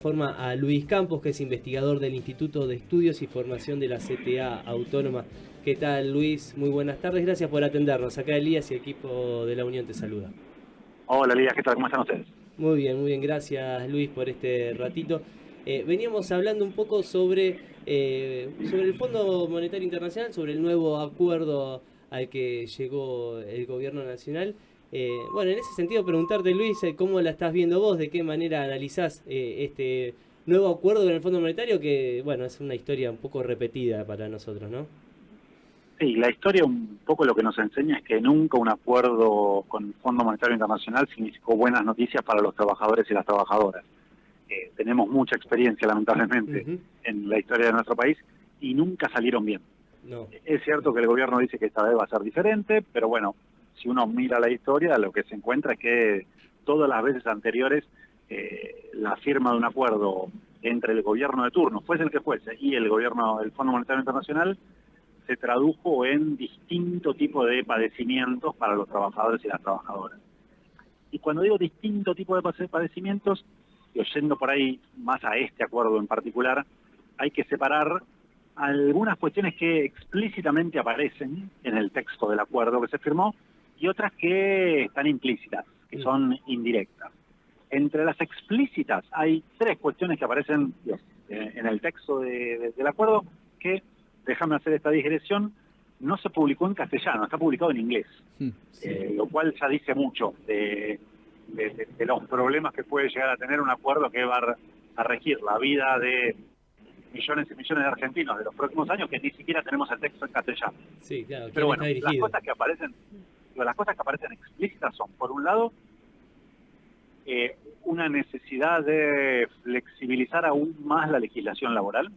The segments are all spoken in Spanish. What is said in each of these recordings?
Forma a Luis Campos, que es investigador del Instituto de Estudios y Formación de la CTA Autónoma. ¿Qué tal, Luis? Muy buenas tardes, gracias por atendernos. Acá Elías y el equipo de la Unión te saluda. Hola Lidia, ¿qué tal? ¿Cómo están ustedes? Muy bien, gracias Luis por este ratito. Veníamos hablando un poco sobre el Fondo Monetario Internacional, sobre el nuevo acuerdo al que llegó el gobierno nacional. Bueno, en ese sentido preguntarte, Luis, ¿cómo la estás viendo vos? ¿De qué manera analizás este nuevo acuerdo con el Fondo Monetario? Que, bueno, es una historia un poco repetida para nosotros, ¿no? Sí, la historia un poco lo que nos enseña es que nunca un acuerdo con el Fondo Monetario Internacional significó buenas noticias para los trabajadores y las trabajadoras. Tenemos mucha experiencia, lamentablemente, Ujú. en la historia de nuestro país y nunca salieron bien. No. Es cierto que el gobierno dice que esta vez va a ser diferente, pero bueno, si uno mira la historia, lo que se encuentra es que todas las veces anteriores la firma de un acuerdo entre el gobierno de turno, fuese el que fuese, y el gobierno del Fondo Monetario Internacional, se tradujo en distinto tipo de padecimientos para los trabajadores y las trabajadoras. Y cuando digo distinto tipo de padecimientos, y oyendo por ahí más a este acuerdo en particular, hay que separar algunas cuestiones que explícitamente aparecen en el texto del acuerdo que se firmó y otras que están implícitas, que Mm. son indirectas. Entre las explícitas hay tres cuestiones que aparecen en el texto del acuerdo que, déjame hacer esta digresión, no se publicó en castellano, está publicado en inglés, Sí. lo cual ya dice mucho de los problemas que puede llegar a tener un acuerdo que va a regir la vida de millones y millones de argentinos de los próximos años, que ni siquiera tenemos el texto en castellano. Sí, claro. Pero ¿Quién está bueno, dirigido? las cosas que aparecen explícitas son, por un lado, una necesidad de flexibilizar aún más la legislación laboral,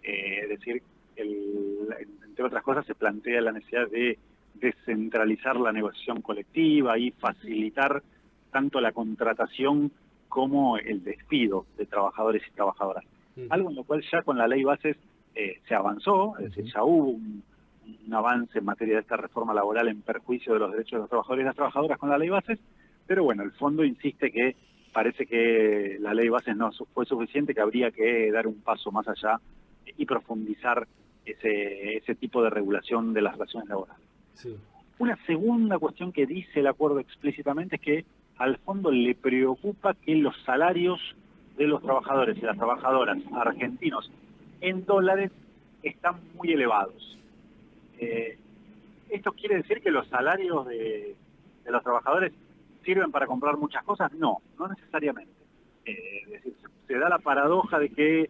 es decir, entre otras cosas se plantea la necesidad de descentralizar la negociación colectiva y facilitar tanto la contratación como el despido de trabajadores y trabajadoras. Ujú. Algo en lo cual ya con la ley bases se avanzó, es decir, Ujú. ya hubo un avance en materia de esta reforma laboral en perjuicio de los derechos de los trabajadores y las trabajadoras con la ley bases, pero bueno, el fondo insiste que parece que la ley bases no fue suficiente, que habría que dar un paso más allá y profundizar ese tipo de regulación de las relaciones laborales. Sí. Una segunda cuestión que dice el acuerdo explícitamente es que al fondo le preocupa que los salarios de los trabajadores y las trabajadoras argentinos en dólares están muy elevados. Eh, ¿Esto quiere decir que los salarios de los trabajadores sirven para comprar muchas cosas? No, no necesariamente. Es decir, se da la paradoja de que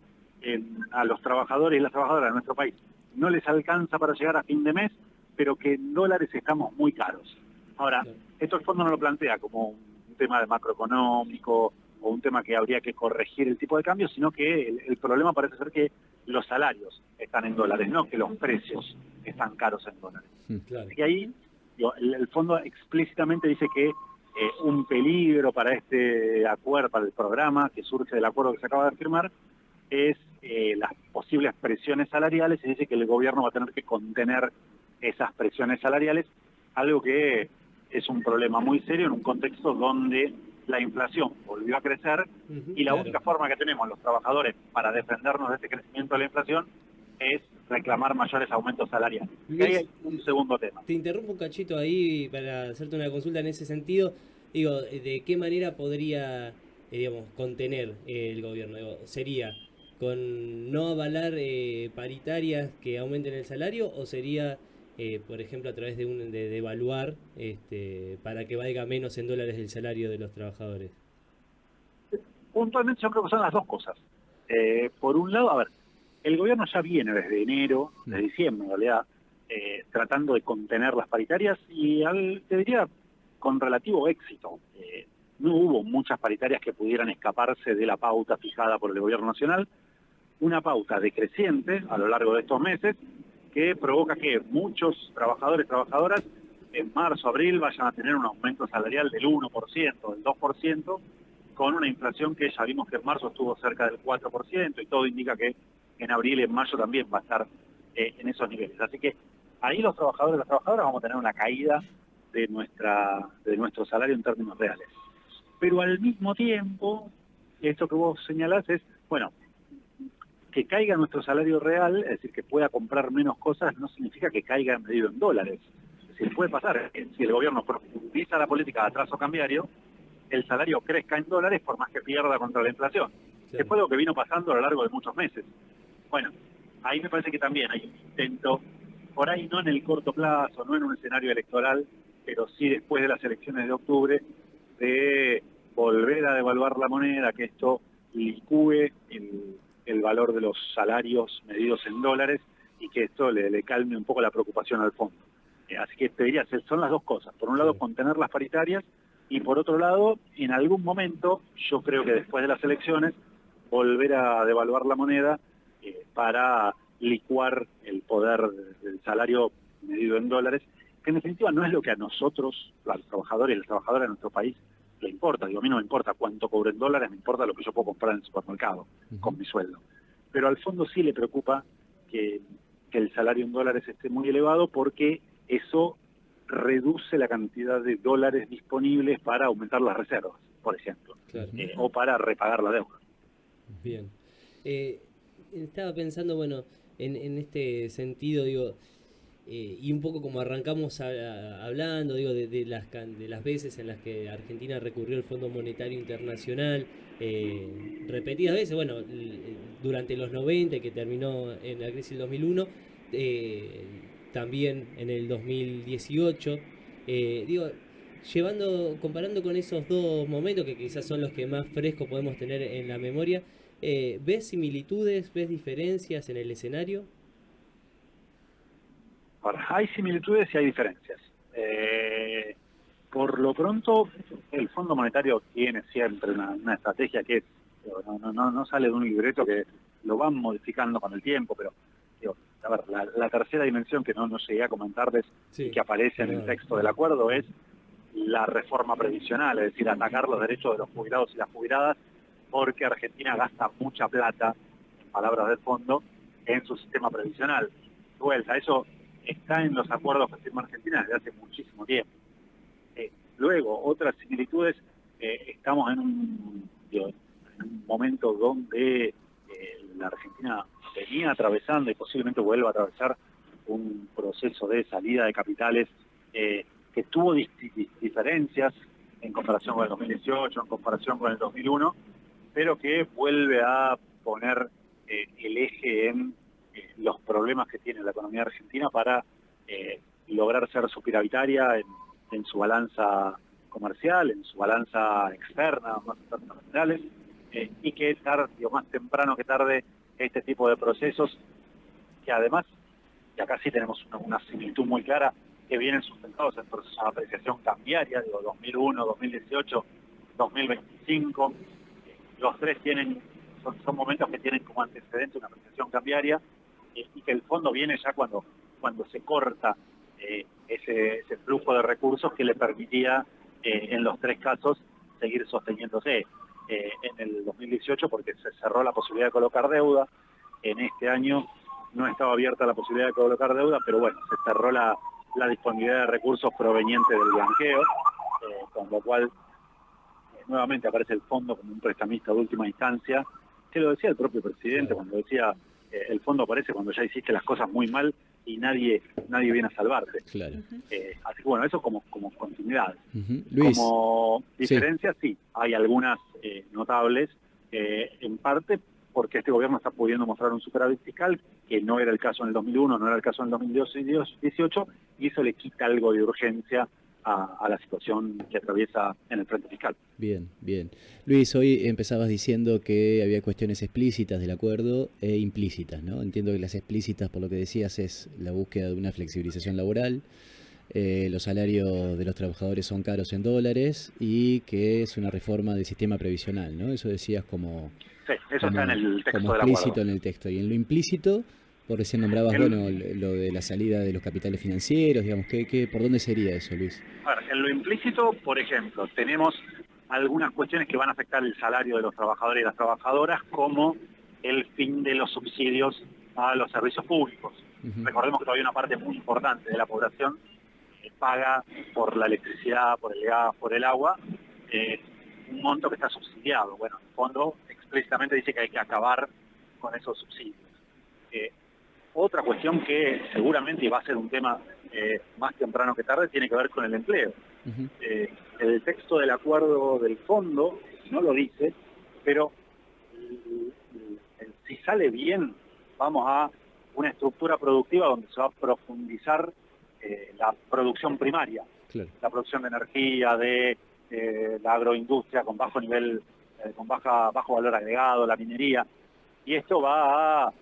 a los trabajadores y las trabajadoras de nuestro país no les alcanza para llegar a fin de mes, pero que en dólares estamos muy caros. Ahora, Claro. esto el fondo no lo plantea como un tema de macroeconómico o un tema que habría que corregir el tipo de cambio, sino que el problema parece ser que los salarios están en dólares, no que los precios están caros en dólares. Claro. Así que ahí el fondo explícitamente dice que un peligro para este acuerdo, para el programa que surge del acuerdo que se acaba de firmar, es las posibles presiones salariales, y dice que el gobierno va a tener que contener esas presiones salariales, algo que es un problema muy serio en un contexto donde la inflación volvió a crecer Ujú. y la Claro. única forma que tenemos los trabajadores para defendernos de este crecimiento de la inflación es reclamar mayores aumentos salariales. Que ahí Luis, hay un segundo tema. te interrumpo un cachito ahí para hacerte una consulta en ese sentido. Digo, ¿de qué manera podría, digamos, contener el gobierno? Digo, ¿sería con no avalar paritarias que aumenten el salario o sería, por ejemplo, a través de devaluar para que valga menos en dólares el salario de los trabajadores? Puntualmente yo creo que son las dos cosas. Por un lado, a ver, el gobierno ya viene desde enero, Mm. de diciembre en realidad, tratando de contener las paritarias y te diría con relativo éxito. No hubo muchas paritarias que pudieran escaparse de la pauta fijada por el gobierno nacional, una pauta decreciente a lo largo de estos meses que provoca que muchos trabajadores y trabajadoras en marzo, abril vayan a tener un aumento salarial del 1%, del 2%, con una inflación que ya vimos que en marzo estuvo cerca del 4% y todo indica que en abril y en mayo también va a estar en esos niveles. Así que ahí los trabajadores y las trabajadoras vamos a tener una caída de nuestro salario en términos reales. Pero al mismo tiempo esto que vos señalás es, bueno, que caiga nuestro salario real, es decir, que pueda comprar menos cosas, no significa que caiga medido en dólares. Es decir, puede pasar que si el gobierno profundiza la política de atraso cambiario, el salario crezca en dólares por más que pierda contra la inflación. Claro. Que fue lo que vino pasando a lo largo de muchos meses. Bueno, ahí me parece que también hay un intento, por ahí no en el corto plazo, no en un escenario electoral, pero sí después de las elecciones de octubre, de volver a devaluar la moneda, que esto licúe el valor de los salarios medidos en dólares y que esto le calme un poco la preocupación al fondo. Así que te diría, son las dos cosas. Por un lado, contener las paritarias y por otro lado, en algún momento, yo creo que después de las elecciones, volver a devaluar la moneda para licuar el poder del salario medido en dólares, que en definitiva no es lo que a nosotros, los trabajadores y las trabajadoras de nuestro país, le importa. Digo, a mí no me importa cuánto cobro en dólares, me importa lo que yo puedo comprar en el supermercado con mi sueldo. Pero al fondo sí le preocupa que el salario en dólares esté muy elevado porque eso reduce la cantidad de dólares disponibles para aumentar las reservas, por ejemplo, Claro. o para repagar la deuda. Bien. Estaba pensando, bueno, en este sentido, digo, y un poco como arrancamos hablando, digo, de las veces en las que Argentina recurrió al Fondo Monetario Internacional, repetidas veces, bueno, durante los 90, que terminó en la crisis del 2001, también en el 2018, digo, comparando con esos dos momentos que quizás son los que más frescos podemos tener en la memoria, ¿ves similitudes, ves diferencias en el escenario? Ahora, hay similitudes y hay diferencias. Por lo pronto, el Fondo Monetario tiene siempre una estrategia que no sale de un libreto, que lo van modificando con el tiempo, pero digo, a ver, la tercera dimensión que no llegué a comentarles y que aparece en el texto del acuerdo es la reforma previsional, es decir, atacar los derechos de los jubilados y las jubiladas, porque Argentina gasta mucha plata, en palabras del fondo, en su sistema previsional. Vuelta, eso está en los acuerdos que firma Argentina desde hace muchísimo tiempo. Luego, otras similitudes, estamos en un momento donde la Argentina venía atravesando y posiblemente vuelva a atravesar un proceso de salida de capitales que tuvo diferencias en comparación con el 2018, en comparación con el 2001, pero que vuelve a poner el eje en los problemas que tiene la economía argentina para lograr ser superavitaria en su balanza comercial, en su balanza externa, más internacionales, y que más temprano que tarde, este tipo de procesos, que además, y acá sí tenemos una similitud muy clara, que vienen sustentados en procesos de apreciación cambiaria, digo, 2001, 2018, 2025, los tres son momentos que tienen como antecedente una apreciación cambiaria, y que el fondo viene ya cuando se corta ese flujo de recursos que le permitía en los tres casos seguir sosteniéndose. En el 2018 porque se cerró la posibilidad de colocar deuda, en este año no estaba abierta la posibilidad de colocar deuda, pero bueno, se cerró la disponibilidad de recursos provenientes del blanqueo, con lo cual nuevamente aparece el fondo como un prestamista de última instancia, que lo decía el propio presidente cuando decía el fondo aparece cuando ya hiciste las cosas muy mal y nadie viene a salvarte. Claro. Así que bueno, eso como continuidad. Luis. Como diferencias, sí, hay algunas notables, en parte porque este gobierno está pudiendo mostrar un superávit fiscal, que no era el caso en el 2001, no era el caso en el 2018, y eso le quita algo de urgencia a la situación que atraviesa en el frente fiscal. Bien, bien. Luis, hoy empezabas diciendo que había cuestiones explícitas del acuerdo e implícitas, ¿no? Entiendo que las explícitas, por lo que decías, es la búsqueda de una flexibilización laboral, los salarios de los trabajadores son caros en dólares y que es una reforma del sistema previsional, ¿no? Eso decías como... Sí, eso está en el texto como del explícito acuerdo. En el texto. Y en lo implícito, por recién nombrabas, bueno, lo de la salida de los capitales financieros, digamos, ¿por dónde sería eso, Luis? A ver, en lo implícito, por ejemplo, tenemos algunas cuestiones que van a afectar el salario de los trabajadores y las trabajadoras, como el fin de los subsidios a los servicios públicos. Recordemos que todavía una parte muy importante de la población paga por la electricidad, por el gas, por el agua, un monto que está subsidiado. Bueno, el fondo explícitamente dice que hay que acabar con esos subsidios. Otra cuestión que seguramente va a ser un tema más temprano que tarde tiene que ver con el empleo. Ujú. El texto del acuerdo del fondo no lo dice, pero si sale bien, vamos a una estructura productiva donde se va a profundizar la producción primaria, Claro. la producción de energía, de la agroindustria con bajo nivel, con bajo valor agregado, la minería, y esto va a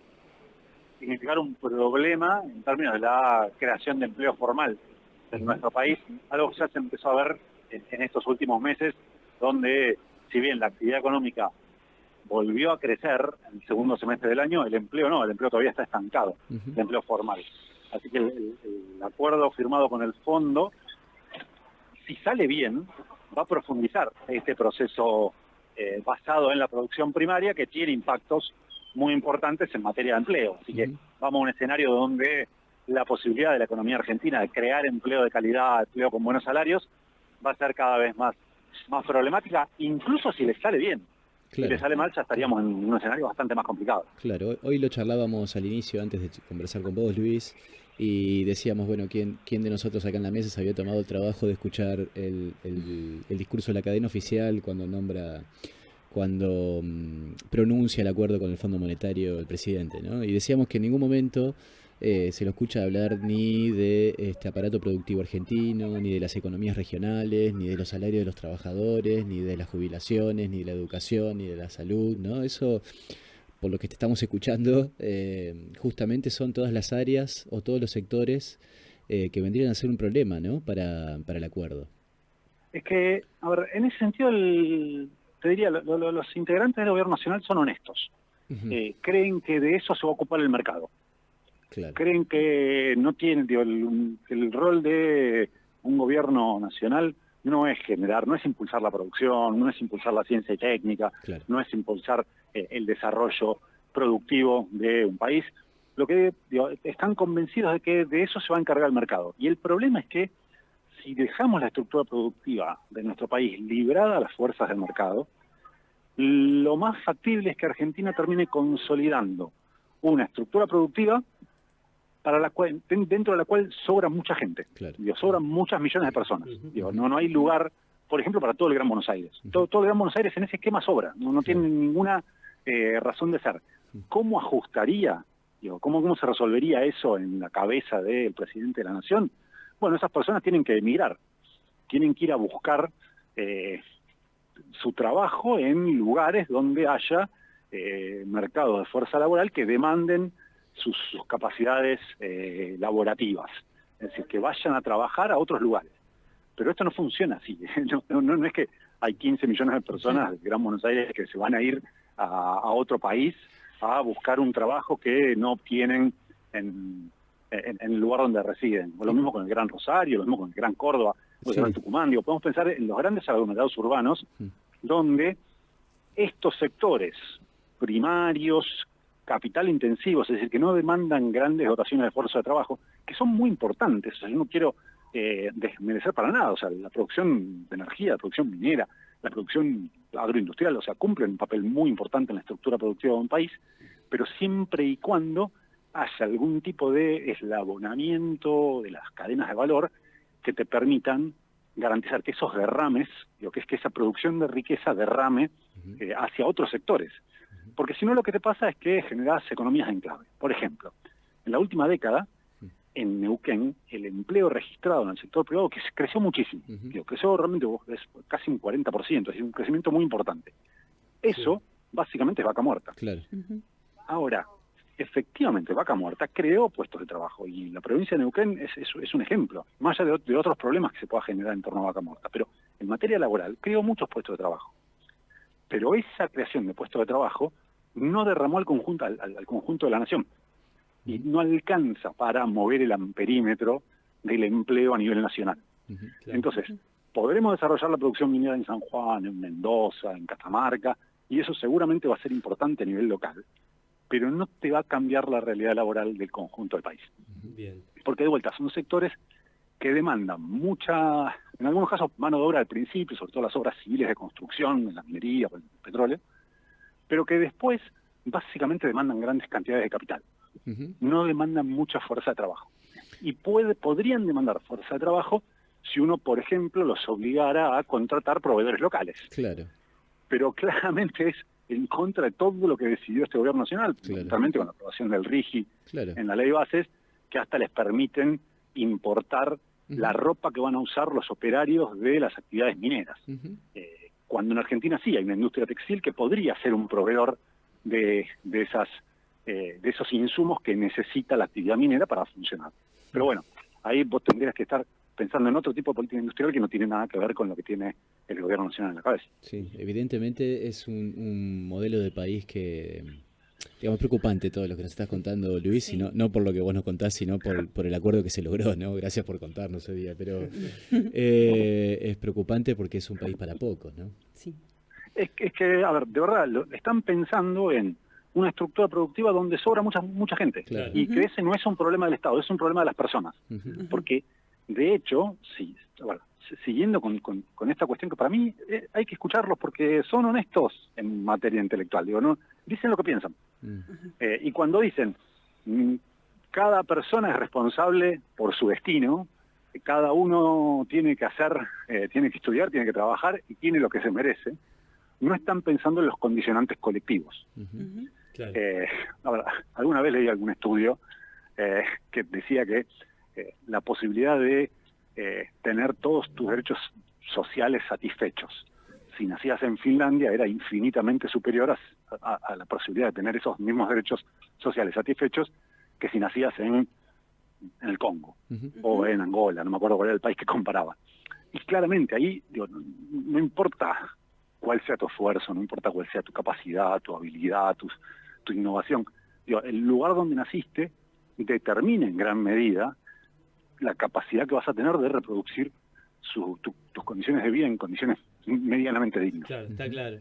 significar un problema en términos de la creación de empleo formal en nuestro país, algo que ya se empezó a ver en estos últimos meses, donde si bien la actividad económica volvió a crecer en el segundo semestre del año, el empleo no, el empleo todavía está estancado, el empleo formal. Así que el acuerdo firmado con el fondo, si sale bien, va a profundizar este proceso basado en la producción primaria que tiene impactos muy importantes en materia de empleo. Así que vamos a un escenario donde la posibilidad de la economía argentina de crear empleo de calidad, empleo con buenos salarios, va a ser cada vez más problemática, incluso si le sale bien. Claro. Si le sale mal, ya estaríamos en un escenario bastante más complicado. Claro, hoy lo charlábamos al inicio, antes de conversar con vos, Luis, y decíamos, bueno, ¿quién de nosotros acá en la mesa se había tomado el trabajo de escuchar el discurso de la cadena oficial cuando pronuncia el acuerdo con el Fondo Monetario el presidente, ¿no? Y decíamos que en ningún momento se lo escucha hablar ni de este aparato productivo argentino, ni de las economías regionales, ni de los salarios de los trabajadores, ni de las jubilaciones, ni de la educación, ni de la salud, ¿no? Eso, por lo que te estamos escuchando, justamente son todas las áreas o todos los sectores que vendrían a ser un problema, ¿no? Para el acuerdo. Es que, a ver, en ese sentido, te diría, los integrantes del gobierno nacional son honestos. Creen que de eso se va a ocupar el mercado. Claro. Creen que no tienen, digo, el rol de un gobierno nacional no es generar, no es impulsar la producción, no es impulsar la ciencia y técnica, Claro. no es impulsar el desarrollo productivo de un país. Lo que digo, están convencidos de que de eso se va a encargar el mercado. Y el problema es que si dejamos la estructura productiva de nuestro país librada a las fuerzas del mercado, lo más factible es que Argentina termine consolidando una estructura productiva para la cual, dentro de la cual sobra mucha gente. Claro. Digo, sobran muchas millones de personas. Digo, no hay lugar, por ejemplo, para todo el Gran Buenos Aires. Todo el Gran Buenos Aires en ese esquema sobra, no tiene ninguna razón de ser. ¿Cómo ajustaría? Digo, ¿cómo se resolvería eso en la cabeza del presidente de la Nación? Bueno, esas personas tienen que emigrar, tienen que ir a buscar su trabajo en lugares donde haya mercados de fuerza laboral que demanden sus capacidades laborativas, es decir, que vayan a trabajar a otros lugares. Pero esto no funciona así, no es que hay 15 millones de personas del Gran Buenos Aires que se van a ir a otro país a buscar un trabajo que no obtienen en el lugar donde residen. Lo mismo con el Gran Rosario, lo mismo con el Gran Córdoba, o el Gran Tucumán. Digo, podemos pensar en los grandes aglomerados urbanos donde estos sectores primarios, capital intensivos, es decir, que no demandan grandes dotaciones de esfuerzo de trabajo, que son muy importantes. O sea, yo no quiero desmerecer para nada, o sea, la producción de energía, la producción minera, la producción agroindustrial, o sea, cumplen un papel muy importante en la estructura productiva de un país, pero siempre y cuando haya algún tipo de eslabonamiento de las cadenas de valor que te permitan garantizar que esos derrames, digo, que es que esa producción de riqueza derrame hacia otros sectores. Porque si no, lo que te pasa es que generas economías de enclave. Por ejemplo, en la última década, en Neuquén, el empleo registrado en el sector privado que creció muchísimo. Digo, creció realmente es casi un 40%, es decir, un crecimiento muy importante. Eso, básicamente, es vaca muerta. Claro. Ahora, efectivamente, Vaca Muerta creó puestos de trabajo y la provincia de Neuquén es un ejemplo, más allá de otros problemas que se pueda generar en torno a Vaca Muerta, pero en materia laboral creó muchos puestos de trabajo. Pero esa creación de puestos de trabajo no derramó al conjunto de la nación y no alcanza para mover el amperímetro del empleo a nivel nacional. Claro. Entonces, podremos desarrollar la producción minera en San Juan, en Mendoza, en Catamarca, y eso seguramente va a ser importante a nivel local, pero no te va a cambiar la realidad laboral del conjunto del país. Bien. Porque de vuelta son sectores que demandan mucha, en algunos casos, mano de obra al principio, sobre todo las obras civiles de construcción, en la minería, el petróleo, pero que después básicamente demandan grandes cantidades de capital. No demandan mucha fuerza de trabajo. Y podrían demandar fuerza de trabajo si uno, por ejemplo, los obligara a contratar proveedores locales. Claro. Pero claramente es en contra de todo lo que decidió este gobierno nacional, fundamentalmente con la aprobación del RIGI en la ley de bases, que hasta les permiten importar la ropa que van a usar los operarios de las actividades mineras. Cuando en Argentina sí hay una industria textil que podría ser un proveedor de esos insumos que necesita la actividad minera para funcionar. Pero bueno, ahí vos tendrías que estar pensando en otro tipo de política industrial que no tiene nada que ver con lo que tiene el gobierno nacional en la cabeza. Sí, evidentemente es un modelo de país que, digamos, preocupante todo lo que nos estás contando, Luis, y no por lo que vos nos contás, sino por el acuerdo que se logró, ¿no? Gracias por contarnos hoy día, pero es preocupante porque es un país para pocos, ¿no? Sí. Es que, a ver, de verdad, están pensando en una estructura productiva donde sobra mucha gente. Claro. Y que ese no es un problema del Estado, es un problema de las personas. Porque, de hecho, siguiendo con esta cuestión que para mí hay que escucharlos porque son honestos en materia intelectual. Digo, no dicen lo que piensan. Y cuando dicen, cada persona es responsable por su destino, cada uno tiene que hacer, tiene que estudiar, tiene que trabajar y tiene lo que se merece, no están pensando en los condicionantes colectivos. Claro. Alguna vez leí algún estudio que decía que la posibilidad de tener todos tus derechos sociales satisfechos si nacías en Finlandia era infinitamente superior a la posibilidad de tener esos mismos derechos sociales satisfechos que si nacías en el Congo o en Angola, no me acuerdo cuál era el país que comparaba. Y claramente ahí, digo, no importa cuál sea tu esfuerzo, no importa cuál sea tu capacidad, tu habilidad, tu innovación. Digo, el lugar donde naciste determina en gran medida la capacidad que vas a tener de reproducir tus condiciones de vida en condiciones medianamente dignas. Claro, está claro.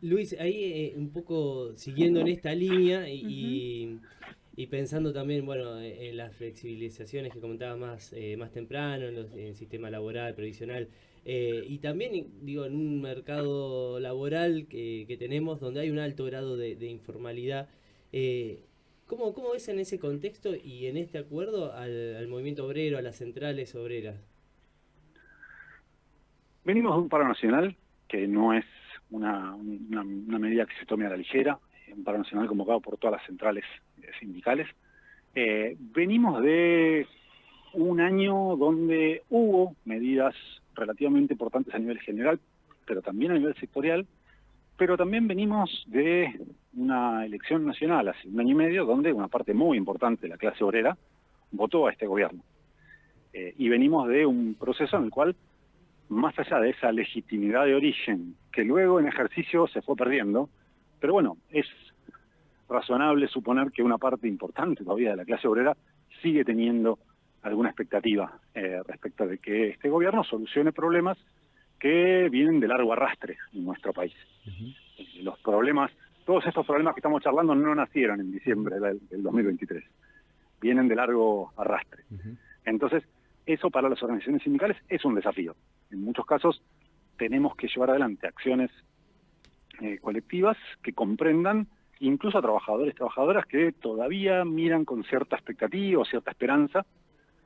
Luis, ahí un poco siguiendo en esta línea y pensando también, bueno, en las flexibilizaciones que comentabas más temprano, en el sistema laboral, previsional, y también, digo, en un mercado laboral que tenemos donde hay un alto grado de informalidad. ¿Cómo ves en ese contexto y en este acuerdo al movimiento obrero, a las centrales obreras? Venimos de un paro nacional que no es una medida que se tome a la ligera, un paro nacional convocado por todas las centrales sindicales. Venimos de un año donde hubo medidas relativamente importantes a nivel general, pero también a nivel sectorial, pero también venimos de una elección nacional hace un año y medio donde una parte muy importante de la clase obrera votó a este gobierno. Y venimos de un proceso en el cual, más allá de esa legitimidad de origen, que luego en ejercicio se fue perdiendo, pero bueno, es razonable suponer que una parte importante todavía de la clase obrera sigue teniendo alguna expectativa respecto de que este gobierno solucione problemas que vienen de largo arrastre en nuestro país. Los problemas, todos estos problemas que estamos charlando no nacieron en diciembre del 2023, vienen de largo arrastre. Entonces, eso para las organizaciones sindicales es un desafío. En muchos casos tenemos que llevar adelante acciones colectivas que comprendan incluso a trabajadores y trabajadoras que todavía miran con cierta expectativa o cierta esperanza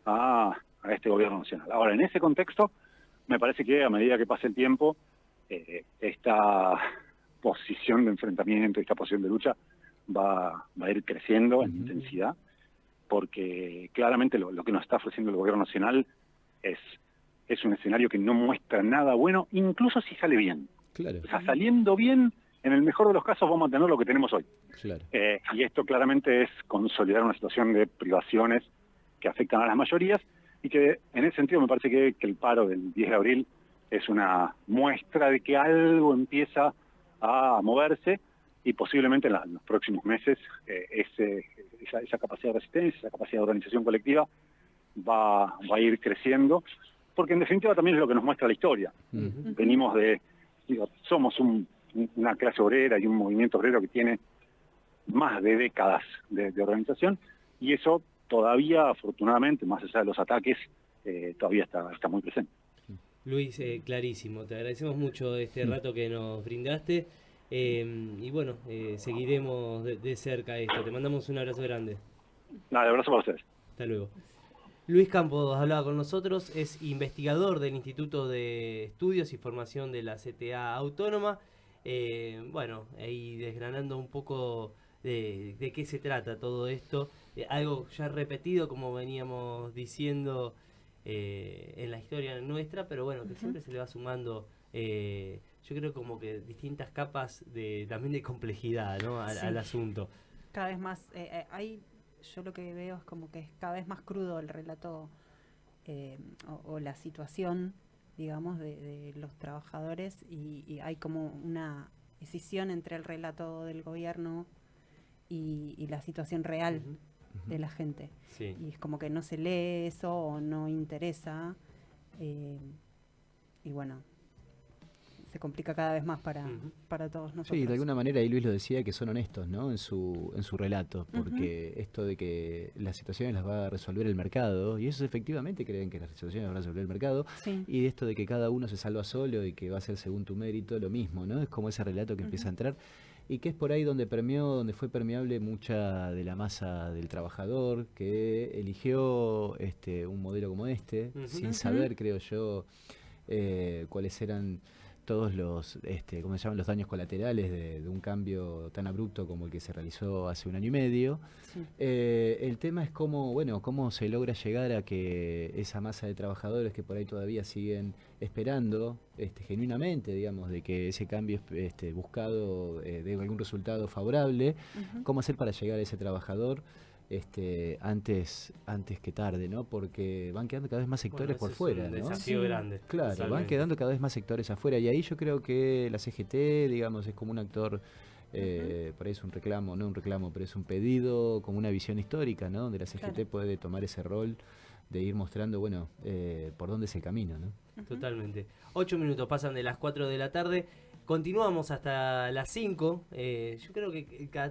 a este gobierno nacional. Ahora, en ese contexto, me parece que a medida que pase el tiempo, esta posición de enfrentamiento, esta posición de lucha va a ir creciendo en intensidad, porque claramente lo que nos está ofreciendo el gobierno nacional es un escenario que no muestra nada bueno, incluso si sale bien. Claro. O sea, saliendo bien, en el mejor de los casos vamos a tener lo que tenemos hoy. Claro. Y esto claramente es consolidar una situación de privaciones que afectan a las mayorías y que en ese sentido me parece que el paro del 10 de abril es una muestra de que algo empieza a moverse y posiblemente en los próximos meses esa capacidad de resistencia, esa capacidad de organización colectiva va a ir creciendo, porque en definitiva también es lo que nos muestra la historia. Venimos somos una clase obrera y un movimiento obrero que tiene más de décadas de organización, y eso todavía, afortunadamente, más allá de los ataques todavía está muy presente. Luis, clarísimo, te agradecemos mucho este rato que nos brindaste y bueno, seguiremos de cerca esto. Te mandamos un abrazo grande. Nada, abrazo para ustedes. Hasta luego. Luis Campos hablaba con nosotros, es investigador del Instituto de Estudios y Formación de la CTA Autónoma. Bueno, ahí desgranando un poco de qué se trata todo esto. Algo ya repetido, como veníamos diciendo en la historia nuestra, pero bueno, que siempre se le va sumando, yo creo como que distintas capas también de complejidad, ¿no? Al asunto. Cada vez más, yo lo que veo es como que es cada vez más crudo el relato o la situación, digamos, de los trabajadores y hay como una escisión entre el relato del gobierno y la situación real de la gente. Sí. Y es como que no se lee eso o no interesa y bueno, se complica cada vez más para todos nosotros. Sí, de alguna manera ahí Luis lo decía, que son honestos, ¿no? en su relato, porque esto de que las situaciones las va a resolver el mercado, y ellos efectivamente creen que las situaciones las va a resolver el mercado, y esto de que cada uno se salva solo y que va a ser según tu mérito, lo mismo, ¿no? Es como ese relato que empieza a entrar, y que es por ahí donde fue permeable mucha de la masa del trabajador, que eligió un modelo como sin saber, creo yo, cuáles eran todos los, ¿cómo se llaman?, los daños colaterales de un cambio tan abrupto como el que se realizó hace 1 año y medio. El tema es cómo se logra llegar a que esa masa de trabajadores que por ahí todavía siguen esperando genuinamente, digamos, de que ese cambio buscado dé algún resultado favorable, cómo hacer para llegar a ese trabajador antes que tarde, ¿no? Porque van quedando cada vez más sectores por fuera, ¿no? Es un desafío grande. Claro, totalmente. Van quedando cada vez más sectores afuera y ahí yo creo que la CGT, digamos, es como un actor, por ahí es un reclamo, no un reclamo, pero es un pedido, como una visión histórica, ¿no? Donde la CGT puede tomar ese rol de ir mostrando, por dónde es el camino, ¿no? Totalmente. 8 minutos pasan de las 4 de la tarde. Continuamos hasta las 5. Yo creo que cada